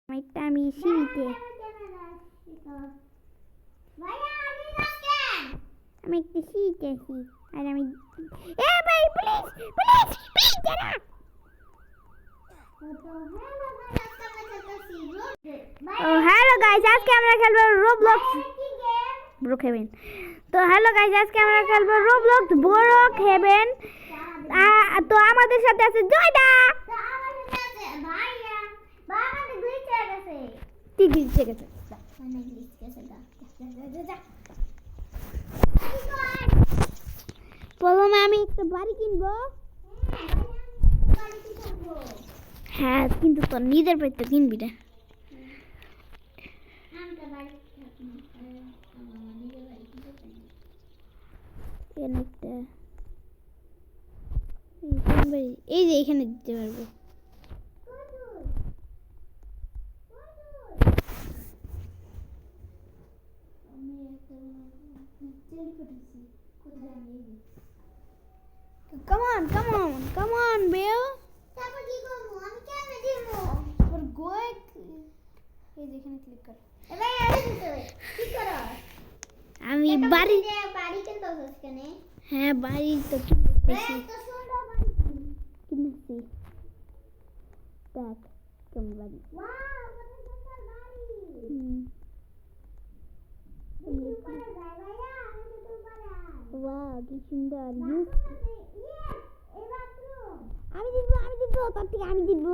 একটা আমি সিঁড়িতে আমি একটু সিঁড়িতে আছি আর আমি এ ভাই প্লিজ প্লিজ প্লিজ না ও হ্যালো গাইস আজকে আমরা খেলবো রোবলক্স ব্রোক হেভেন। তো হ্যালো গাইস আজকে আমরা খেলবো রোবলক্স ব্রোক হেভেন। তো আমাদের সাথে আছে জয়দা। ঠিক আছে প্রথমে আমি একটা বাড়ি কিনবো। হ্যাঁ কিন্তু তোর নিজের বাড়ি তো কিনবি না। এই যে এখানে দিতে পারবো। Come on, Bill. তারপর কি করব? আমি কেমনে দিব? For go এই যে এখানে ক্লিক কর। এবার আরে দিতে কি করো? আমি বাড়ি কিনতে হচ্ছে কেন? হ্যাঁ বাড়ি তো কিনেছি। তো সুন্দর বাড়ি কিনেছি। দেখ কেমন বাড়ি। ওয়াও কত সুন্দর বাড়ি। উপরে যাই ভাইয়া আমি তো উপরে। ওয়াও কি সুন্দর। এই বাথরুম আমি দিব তার থেকে আমি দিব।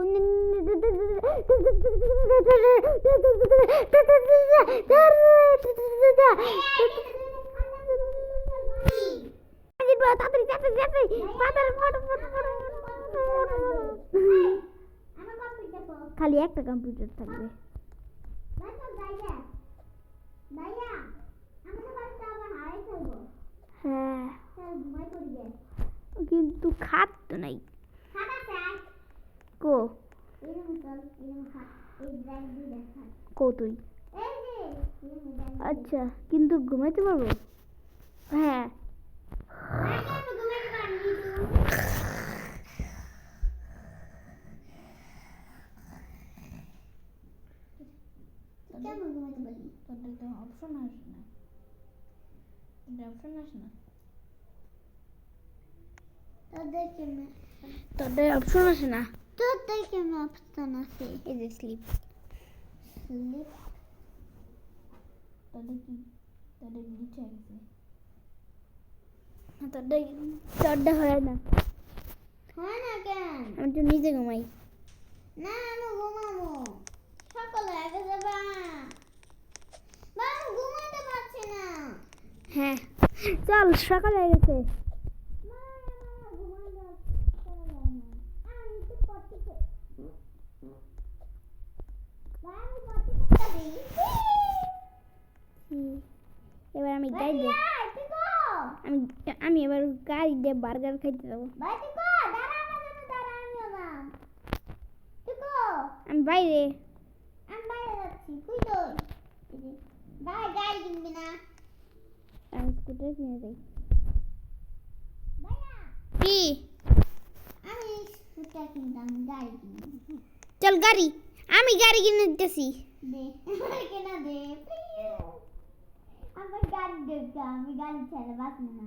খালি একটা কম্পিউটার থাকবে। হ্যাঁ কিন্তু খাট তো নাই। কো কো তুই আচ্ছা কিন্তু ঘুমাইতে পারবো। হ্যাঁ অপশন আসে না। তোদের অপশন আসে না। তোদের কেমন অপশন আছে? এই যে স্লিপ তোদের নিচে আছে। তোদের হয় না। হয় না কেন? আমি তো নিজে ঘুমাই। না আমি ঘুমাবো সকাল হয়ে গেছে বা আমি ঘুমাতে পারছি না। হ্যাঁ চল সকাল হয়ে গেছে। এবার আমি গাড়ি দিয়ে আমি এবার গাড়ি দিয়ে বার্গার খাইতে যাবো। আমি বাইরে যাচ্ছি গাড়ি কিনবি না? আমি স্কুটার কিনে যাই। ভাইয়া কি আমি স্কুটার কিনতাম গাড়ি কিনবো। চল গাড়ি আমি গাড়ি কিনে দিতেছি। দে আমার কেনা দে আমার গাড়ি দেখতে আমি গাড়ি ছেড়ে বাঁচবো না।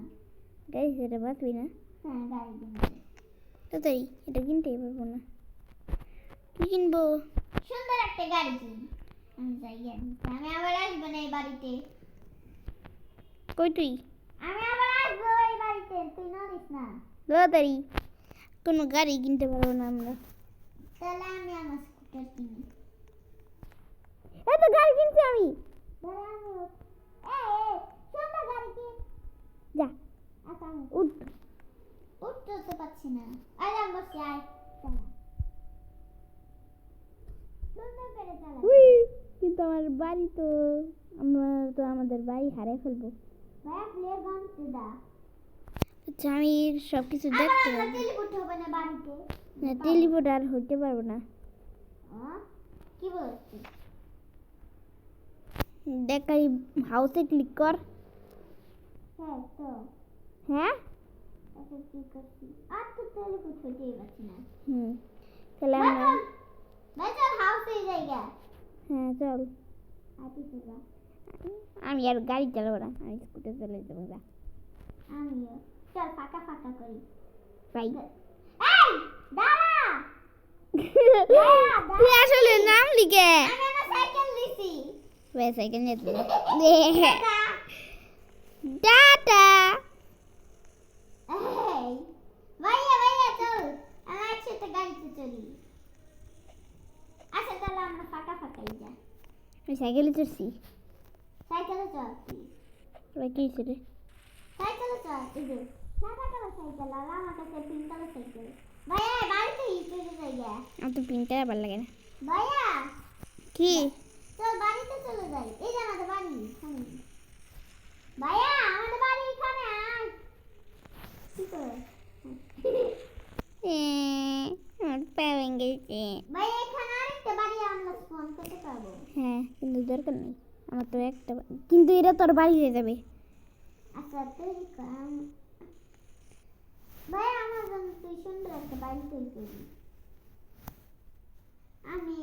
গাড়ি ছেড়ে বাঁচবি না? হ্যাঁ গাড়ি কিনবো। তো তাই এটা কিনতেই পারবো না। কি কিনবো? সুন্দর একটা গাড়ি কিন। আমি যাই আমি আবার আসবো না এই বাড়িতে। কই তুই? আমি আবার আসবো এই বাড়িতে তুই নড়িস না। তাড়াতাড়ি কোনো গাড়ি কিনতে পারবো না আমরা। তাহলে আমি আমার স্কুটার কিনি। এই তো গাড়ি কিনছি আমি। সুন্দর গাড়ি কিন। যা আচ্ছা আমি উঠ তো পাচ্ছি না। আরে আমি বসে আয় চালা সুন্দর করে চালা। কিন্তু আমার বাড়ি তো আমরা তো আমাদের বাড়ি হারিয়ে ফেলবো। ভাইয়া প্লে গান দা। আচ্ছা আমি সব কিছু দেখতে পাবো। টেলিপোর্ট হবে না বাড়িতে? না টেলিপোর্ট আর হইতে পারবো না। কি বলছিস? দেখ এই হাউসে ক্লিক কর। হ্যাঁ তো হ্যাঁ আচ্ছা কি করছি আর তো টেলিপোর্ট হইতেই পারছি না। তাহলে আমরা ভাই চল হাউসে জায়গা হ্যাঁ চল। আর পিছে যা। আমি আর গাড়ি চালাবো না, আমি স্কুটার চলে যাবো। যা আমিও। চল ফাঁকা ফাঁকা করি। বাই। এই দাঁড়া। তুই আসলে নাম লিখে আমি আমার সাইকেল দিছি। সাইকেল নিয়ে টাটা। টাটা। এই ভাইয়া ভাইয়া চল আমরা একসাথে গাড়িতে চলি। আচ্ছা তাহলে আমরা ফাঁকা ফাঁকাই যাই। আমি সাইকেলে চড়ছি। সাইকেলে চলছি। ওরা কি ছিল? সাইকেলে চল। এই যে সাদা কালো সাইকেল আর আমার কাছে পিঙ্ক কালো সাইকেল। ভাইয়া বাড়িতে চলে যাই গা। আমার তো পিঙ্কটা ভালো লাগে না। ভাইয়া কি? চল বাড়িতে চলে যাই। এই যে আমাদের বাড়ি সামনে। ভাইয়া আমাদের বাড়ি এখানে আয়। কি করে? আমার পা ভেঙে গেছে। ভাইয়া এখানে আরেকটা বাড়ি আমরা ফোন করতে পারবো। হ্যাঁ কিন্তু দরকার নেই, আমার তো একটা কিন্তু এটা তোর বাড়ি হয়ে যাবে। আচ্ছা তৈরি কর। ভাইয়া আমার জন্য তুই সুন্দর একটা বাড়ি তৈরি করবি। আমি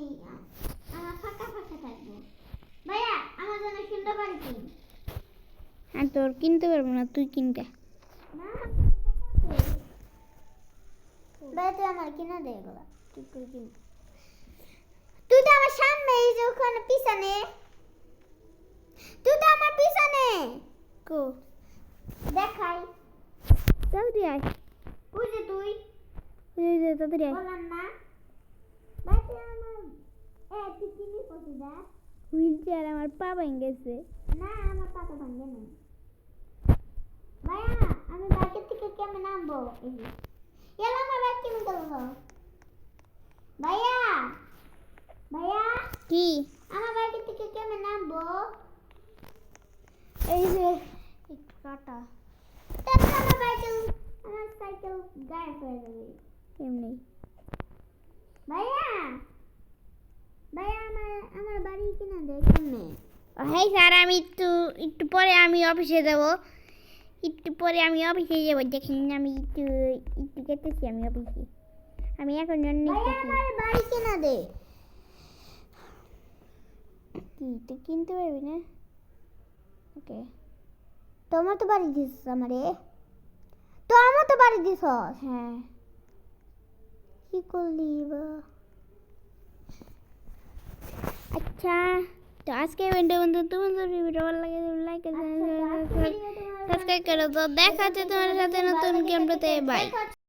আমার ফাঁকা ফাঁকা থাকবো। ভাইয়া আমার জন্য সুন্দর বাড়ি কিন। আর তোর কিনতে পারবো না, তুই কিনতে। না ভাইয়া তুই আমার কিনা দে এগুলো। তুই করে কিন। তুই তো আমার সামনে, এই যে ওখানে পিছনে। তুই তো আমার পিছনে। কো দেখাই। তাড়াতাড়ি আয়, ওই যে তুই ওই যে তাড়াতাড়ি আয়। বললাম না। ভাই তুই আমার তুই কিনি করছিস দেখ। হুইল চেয়ার আমার পা ভেঙে গেছে। না আমার পাতা ভাঙবে না। ভাইয়া আমি বাইকের থেকে কেমন নামবো? এই যে এলা আমার বাইক কেমন করবো? ভাইয়া ভাইয়া কি? আমার বাইকের থেকে কেমন নামবো? এই যে একটু কাটা। তারপর আমার সাইকেল গায়েব হয়ে যাবে। এমনি। ভাইয়া ভাইয়া আমার বাড়ি কিনা দে কেমনে? হ্যাঁ স্যার, আমি একটু পরে আমি অফিসে যাব। দেখেন আমি একটু কেটেছি আমি অফিসে। আমি এখন জন্য ভাইয়া আমার বাড়ি কিনা দে। কি তুই কিনতে পারবি না? ওকে, তোমার তো বাড়ি দিছিস আমারে। তো আমার তো বাড়ি দিছস। হ্যাঁ। কি করলি বা? আচ্ছা, তো আজকে ভিডিও বন্ধু, তোমাদের ভিডিও ভালো লাগে লাইক সাবস্ক্রাইব করো। তো দেখা হচ্ছে তোমার সাথে নতুন গেমটাতে। বাই।